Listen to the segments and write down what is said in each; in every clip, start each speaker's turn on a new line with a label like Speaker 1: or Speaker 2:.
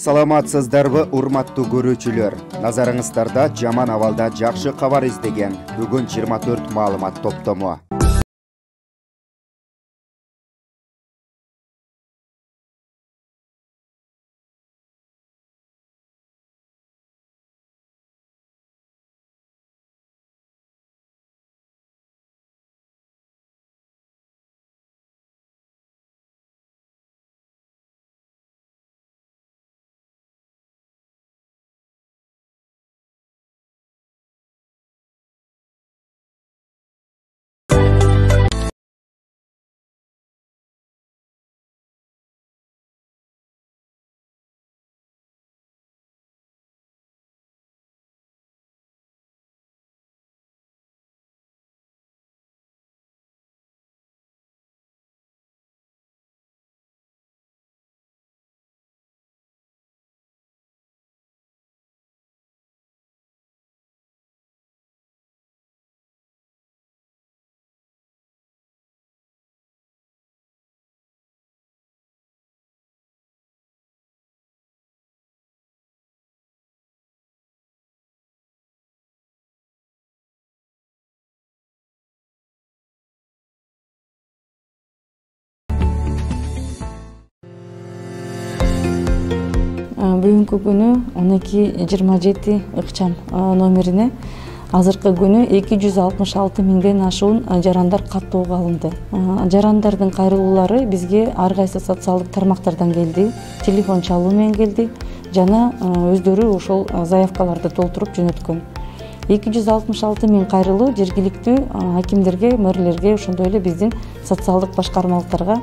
Speaker 1: Саламатсыздарбы, урматтуу көрүүчүлөр. Назарыңыздарда жаман абалда жакшы кабар издеген бүгүн 24 маалымат топтому.
Speaker 2: Бүгүнкү күнү 1227 ыкчам номерине азыркы күнү 266 миңден ашуун жарандар каттоого алынды. Жарандардын кайрылуулары бизге ар кайсы социалдык тармактардан келди, телефон чалуу менен келди жана өздөрү ошол заявкаларды толтуруп жөнөткөн. 266 миң кайрылуу жергиликтүү акимдерге, мэрлерге, ошондой эле биздин социалдык башкармалыктарга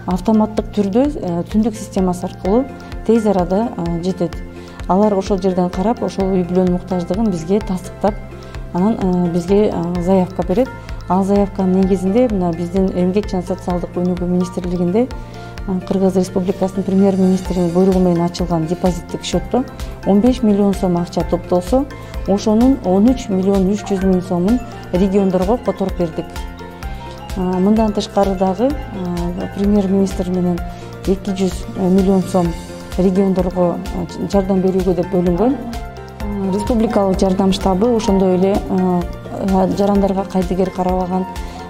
Speaker 2: автоматтык түрдө түндүк системасы аркылуу тез арада жетет. Алар ошол жерден карап, ошол үй бүлөнүн муктаждыгын бизге тастыктап, анан бизге заявка берет. Ал заявканын негизинде мына биздин Эмгек жана социалдык өнүгүү министрлигинде Кыргыз Республикасынын премьер-министринин буйругу менен ачылган депозиттик счетто 15 миллион сом акча топтолсо, ошонун 13 миллион 300 миң сомун региондорго которуп бердик. Мындан тышкары дагы премьер-министр менен 200 миллион сом региондорго жардам берүүгө деп бөлүнгөн. Республикалык жардам штабы ошондой эле жарандарга кайдыгер карабаган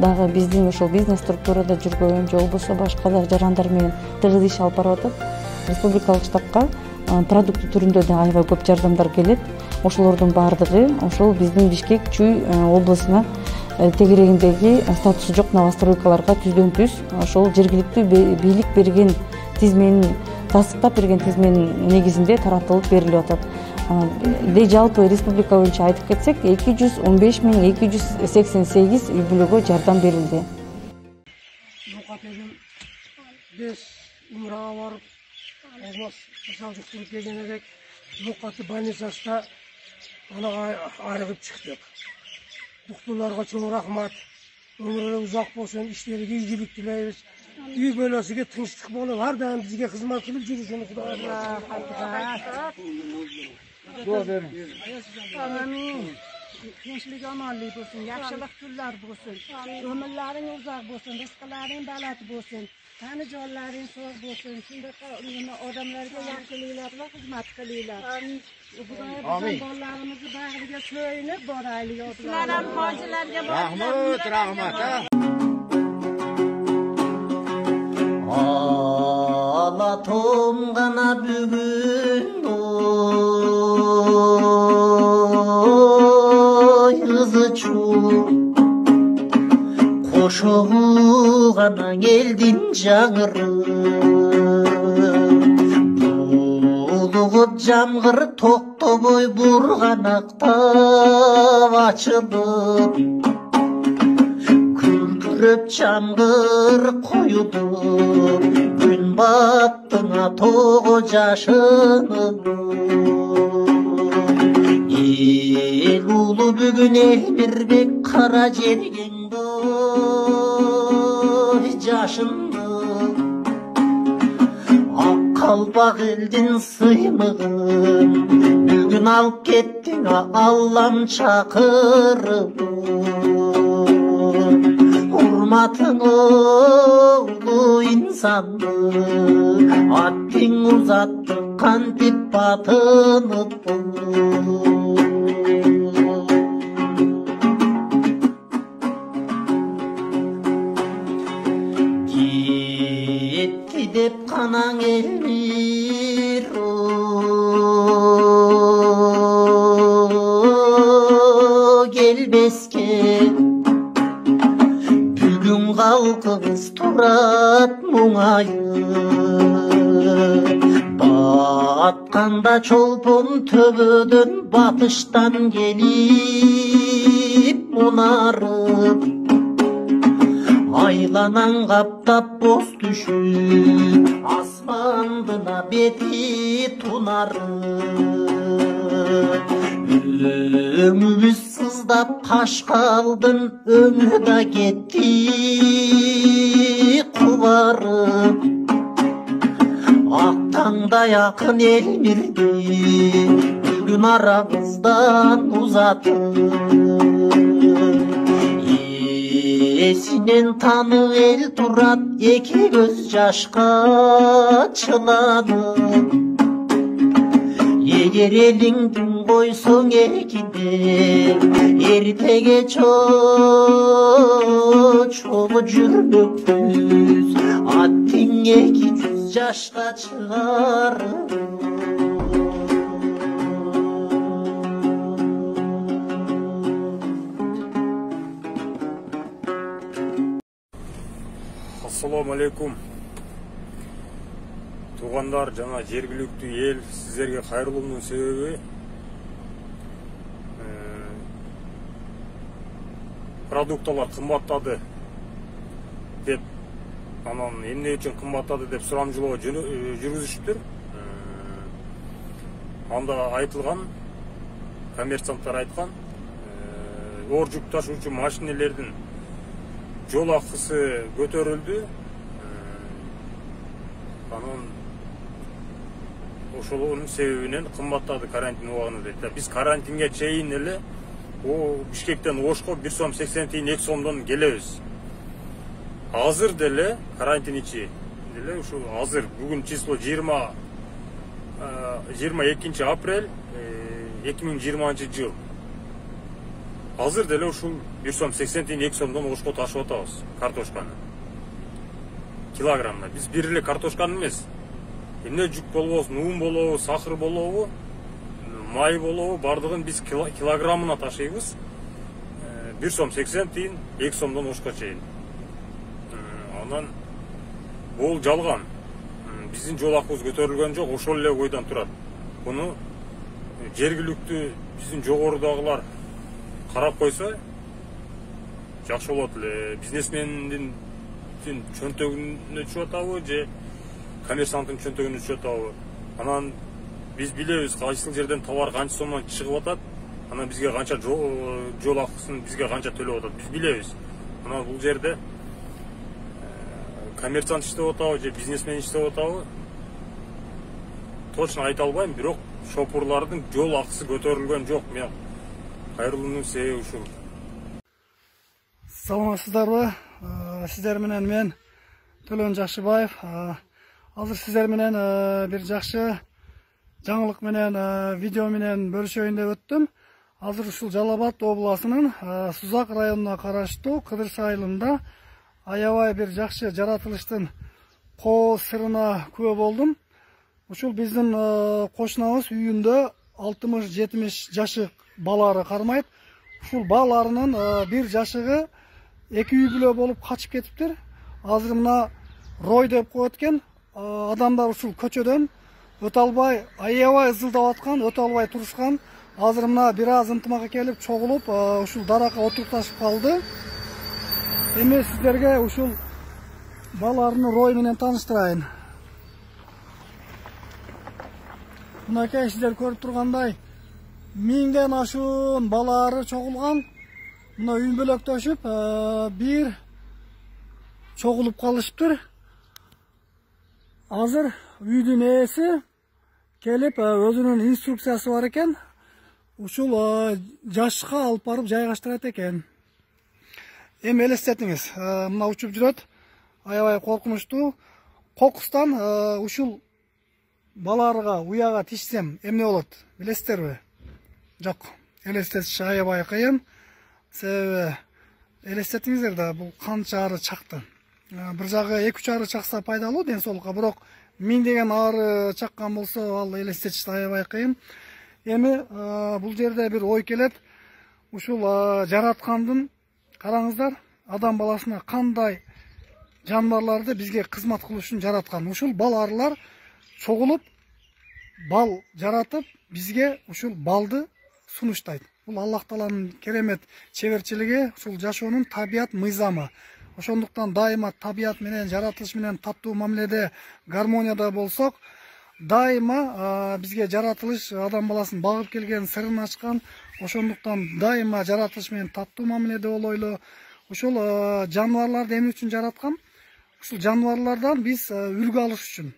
Speaker 2: дагы биздин ошол бизнес структурада жүргөн же болбосо башка да жарандар менен тыгыз иш алып барып атат. Республикалык штабка продукт түрүндө да аябай көп жардамдар келет. Ошолордун баардыгы ошол биздин Бишкек Чүй облусуна тегерегиндеги статусу жок новостройкаларга түздөн түз ошол жергиликтүү бийлик берген тизменин тастыктап берген тизменин негизинде таратылып берилип атат. Жалпы республика боюнча айтып кетсек, 215 миң 288 үй бүлөгө жардам берилди.
Speaker 3: Биз умрага барып, алмаз салжыктуу келген элек, Лукаты больницасында анага айрылып чыктык. Доктурларга чоң рахмат. Өмүрү узак болсун, иштериге ийгилик тилейбиз. Үй бөлөсүгө тынчтык болуп, ар дайым бизге кызмат кылып жүрүшүн Кудайга дуа бериң.
Speaker 4: Амин. Tinchlik omonlik bo'lsin, yaxshilik kunlar bo'lsin. Umrlaring uzoq bo'lsin, rizqlaring baland bo'lsin. Tani jonlaring sog' bo'lsin. Shundaqa odamlarga yaxshiliklar va xizmat qilinglar. Amin. Bolalarimizni bag'riga so'yinib boraylik. Sizlar ham hojilarga
Speaker 5: rahmat, rahmat.
Speaker 6: Tomgana bugün kızı çuğ koşuğana geldin canırı buluğup camgır toktoboy burganakta açılıp kürkürüp çamgır koyudur gün battına toğu caşınıp el ulu bugün el birbek kara jergende caşındı ak kalbak eldin sıymığın bugün alıp kettin Allah'ım çakırıp hurmatın oğlu insandı attin uzattı кантип батыныппын. Кетти деп канаң элмир келбеске, бүгүн калкыбыз турат муңайып. Батканда чолпон төбөдөн батыштан келип мунарып, айланан каптап боз түшүп, асмандына бети тунарып. Өңүбүз сыздап кашкалдын өңү да кетти кубарып. Ак таңдай акын элмирди бүгүн арабыздан узатып. Эсинен танып эл турат эки көз жашка чыланып. Эгер элиңдин койсоң экиде, эртеге чочулу жүрмөкпүз, аттиң 200 жашка чыгарып.
Speaker 5: Ассаламу алейкум. Туғандар жана жергиликтүү эл, сиздерге кайрылуумдун себеби продукталар кымбаттады деп, анан эмне үчүн кымбаттады деп сурамжылоо жүргүзүштүр. Анда айтылган, коммерсанттар айткан, оор жүк ташуучу машинелердин жол акысы көтөрүлдү. Анан ошолордун себебинен кымбаттады карантин убагында дейт. Биз карантинге чейин эле Бишкектен Ошко 1 сом 80 тиын 2 сомдон келебиз. Азыр деле карантин ичи деле ушу азыр бүгүн число 22 апрель 2020 жыл. Азыр деле ушул 1 сом 80 тиын 2 сомдон Ошко ташып атабыз картошканы. Килограммда. Биз бир эле картошканы эмес. Эмне жүк болбосун, ун болобу, сахар болобу, май болобу, бардыгын биз килограммына ташыйбыз. 1 сом 80 тиын 2 сомдон Ошко чейин. Анан бул жалган. Биздин жол акыбыз көтөрүлгөн жок, ошол эле ойдон турат. Буну жергиликтүү биздин жогорудагылар карап койсо жакшы болот эле. Бизнесмендин чөнтөгүнө түшүп атабы же коммерсанттын чөнтөгүнө түшүп атабы. Анан биз билебиз кайсыл жерден товар канча сомдон чыгып атат, анан бизге канча жол акысын бизге канча төлөп атат, биз билебиз. Анан бул жерде коммерсант иштеп атабы же бизнесмен иштеп атабы точно айта албайм, бирок шопурлардын жол акысы көтөрүлгөн жок. Мен кайрылуумдун себеби ушул.
Speaker 3: Саламатсыздарбы? Сиздер менен мен Төлөн Жакшыбаев. Азыр сиздер менен бир жакшы жаңылык менен видео менен бөлүшөйүн деп өттүм. Азыр ушул Жалал Абад областынын Сузак районуна караштуу Кыдырсы айылында аябай бир жакшы жаратылыштын коо сырына күбө болдум. Ушул биздин кошунабыз үйүндө 60-70 жашык балары кармайт. Ушул баларынын бир жашыгы эки үй бүлө болуп качып кетиптир. Азыр мына рой деп коет экен. Адамдар ушул көчөдөн өтө албай, аябай ызылдап аткан, өтө албай турушкан. Азыр мына бир аз ынтымакка келип чогулуп, ушул даракка отурукташып калды. Эми сиздерге ушул баларынын рой менен тааныштырайын. Мынакей сиздер көрүп тургандай 1000ден ашуун балары чогулган. Мына үй бөлөктөшүп, бир чогулуп калышыптыр. Азыр үйдүн ээси келип, өзүнүн инструкциясы бар экен. Ушул жашыкка алып барып жайгаштырат экен. Эми элестетиңиз, мына учуп жүрөт, аябай коркунучтуу. Кокустан ушул
Speaker 7: баларга уяга тишсем эмне болот билесиздерби? Жок, элестетиш аябай кыйын. Себеби элестетиңиздер да, бул канча ары чакты. Бир жагы 2-3 ары чакса пайдалуу ден соолукка, бирок 1000 деген ары чаккан болсо ал элестетиш аябай кыйын. Эми бул жерде бир ой келет. Ушул жараткандын, караңыздар, адам баласына кандай жаныбарларды бизге кызмат кылыш үчүн жараткан. Ушул бал арылар чогулуп, бал жаратып, бизге ушул балды сунуштайт. Бул Аллах Тааланын керемет чеберчилиги, ушул жашоонун табият мыйзамы. Ошондуктан дайыма табият менен, жаратылыш менен таттуу мамиледе, гармонияда болсок, дайыма бизге жаратылыш адам баласын багып келген, сырын ачкан. Ошондуктан дайыма жаратылыш менен таттуу мамиледе болойлу. Ушул жаныбарларды эмне үчүн жараткан? Ушул жаныбарлардан биз үлгү алыш үчүн,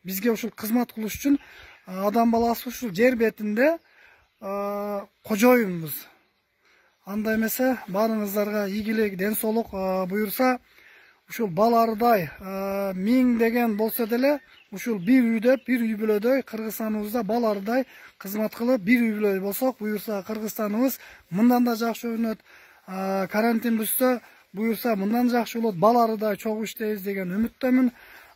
Speaker 7: бизге ушул кызмат кылыш үчүн адам баласы ушул жер бетинде кожоюнбуз. Анда эмесе баарыңыздарга ийгилик, ден соолук буюрса, ушул бал арыдай 1000 деген болсо деле, ушул бир үйдө, бир үй бүлөдөй Кыргызстаныбызда бал арыдай кызмат кылып, бир үй бүлө болсок, буюрса Кыргызстаныбыз мындан да жакшы өнөт. Карантин бүссө, буюрса мындан жакшы болот, бал арыдай чогуу иштейбиз деген үмүттөмүн.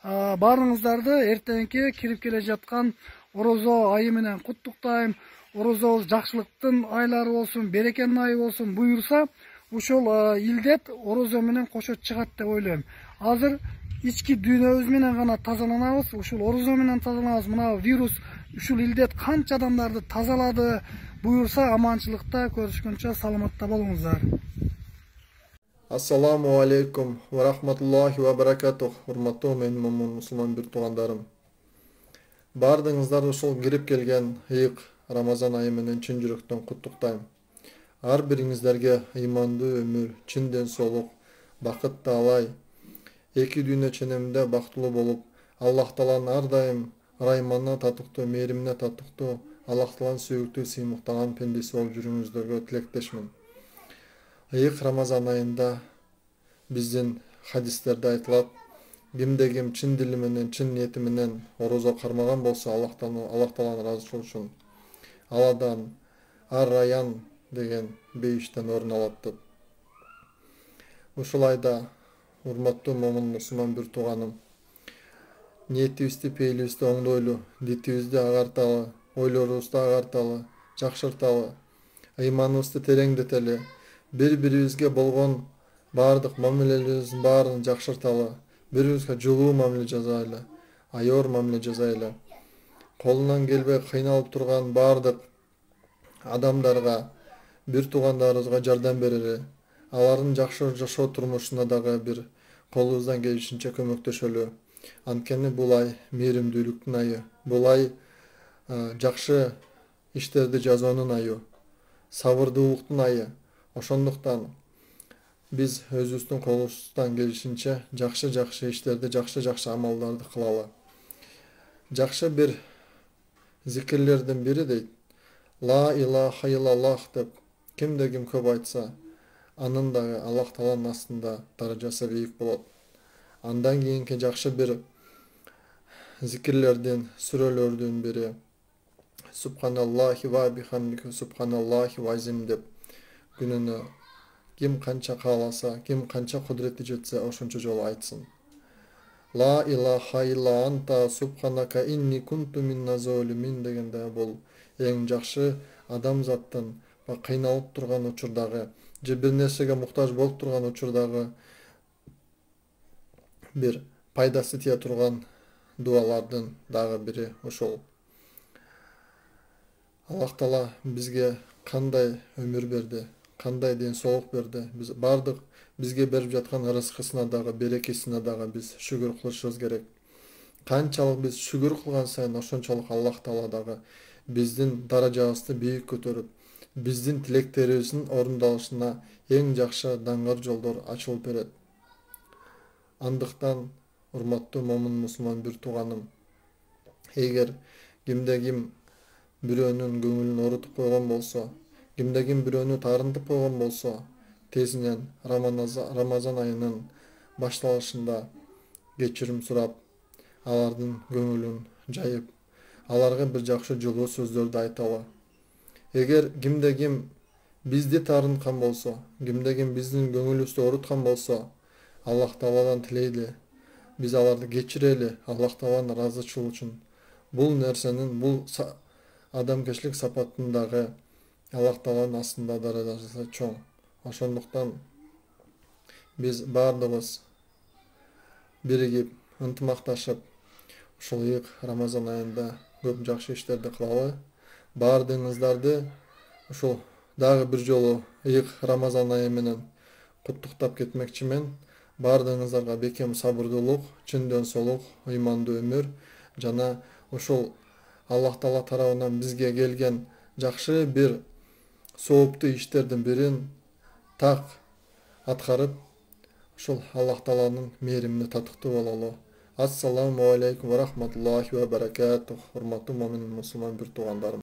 Speaker 7: Баарыңыздарды эртеңки кирип келе жаткан Орозо айы менен куттуктайм. Орозобуз жакшылыктын айлары болсун, берекенин айы болсун. Буюрса, ушул илдет Орозо менен кошо чыгат деп ойлойм. Азыр ички дүйнөбүз менен гана тазаланабыз, ушул Орозо менен тазаланабыз. Мына вирус, ушул илдет канча адамдарды тазалады. Буюрса, аманчылыкта көрүшкөнчө саламатта болуңуздар.
Speaker 8: Ассаламу алейкум ва рахматуллахи ва баракатух. Урматтуу менин момун мусулман бир туугандарым. Бардыңыздар ушул кирип келген ыйык Рамазан айы менен чын жүрөктөн куттуктайм. Ар бириңиздерге ыймандуу өмүр, чын ден соолук, бакыт таалай, эки дүйнө ченеминде бактылуу болуп, Аллах Тааланын ар дайым райманына татыктуу, мээримине татыктуу, Аллах Тааланын сүйүктүү сыймыктаган пендеси болуп жүрүңүздөргө тилектешмин. Ыйык Рамазан айында биздин хадистерде айтылат, кимде ким чын дили менен, чын ниети менен орозо кармаган болсо, Аллах Тааланын ыраазычылыгы үчүн аладан ар-раян деген бейиштен орун алат деп. Ушул айда урматтуу момун мусулман бир тууганым, ниетибизди, пейилибизди оңдойлу, дитибизди агарталы, ойлорубузду агарталы, жакшырталы, ыйманыбызды тереңдетели, бири-бирибизге болгон баардык мамилелерибиздин баарын жакшырталы, бири-бирибизге жылуу мамиле жасайлы, айоор мамиле жасайлы. Колунан келбей кыйналып турган баардык адамдарга, бир туугандарыбызга жардам берели, алардын жакшы жашоо турмушуна дагы бир колубуздан келишинче көмөктөшөлү. Анткени бул ай мээримдүүлүктүн айы, бул ай жакшы иштерди жасоонун айы, сабырдуулуктун айы. Ошондуктан биз өзүбүздүн колубуздан келишинче жакшы иштерди, жакшы амалдарды кылалы. Жакшы бир зикирлердин бири дейт, ла илаха иллаллах деп кимде ким көп айтса, анын дагы Аллах Тааланын астында даражасы бийик болот. Андан кийинки жакшы бир зикирлердин, сүрөлөрдүн бири Субханаллахи ва бихамдихи субханаллахи ва азим деп күнүнө ким канча кааласа, ким канча кудурети жетсе ошончо жолу айтсын. Ла илаха илла анта субханака инни кунту минна золимин дегенде бул эң жакшы адамзаттын кыйналып турган учурдагы, же бир нерсеге муктаж болуп турган учурдагы бир пайдасы тие турган дуалардын дагы бири ошол. Аллах Таала бизге кандай өмүр берди, кандай ден соолук берди. Биз бардык бизге берип жаткан рызкысына дагы, берекесине дагы биз шүгүр кылышыбыз керек. Канчалык биз шүгүр кылган сайын ошончолук Аллах Таала дагы биздин даражабызды бийик көтөрүп, биздин тилектерибиздин орундалышына эң жакшы даңгыр жолдор ачылып берет. Андыктан урматтуу момун мусулман бир тууганым, эгер кимде ким бирөөнүн көңүлүн орутуп койгон болсо, кимде ким бирөөнү таарынтып койгон болсо, тезинен Рамазан айынын башталышында кечирим сурап, алардын көңүлүн жайып, аларга бир жакшы жылуу сөздөрдү айталы. Эгер кимде ким бизди таарынткан болсо, кимде ким биздин көңүлүбүздү ооруткан болсо, Аллах Тааладан тилейли, биз аларды кечирели, Аллах Тааланын ыраазычылыгы үчүн. Бул нерсенин, бул адамгерчилик сапатындагы Аллах Тааланын астында даражасы чоң. Ошондуктан биз баардыгыбыз биригип, ынтымакташып, ушул ыйык Рамазан айында көп жакшы иштерди кылалы. Баардыгыңыздарды ушул дагы бир жолу ыйык Рамазан айы менен куттуктап кетмекчимен. Баардыгыңыздарга бекем сабырдуулук, чындөн солук, ыймандуу өмүр жана ушул Аллах Таала тарабынан бизге келген жакшы бир сооптуу иштердин бирин так аткарып, ушул Аллах Тааланын мээримине татыктуу бололу. Ассаламу алейкум ва рахматуллахи ва баракатух. Урматтуу момин мусулман бир туугандарым.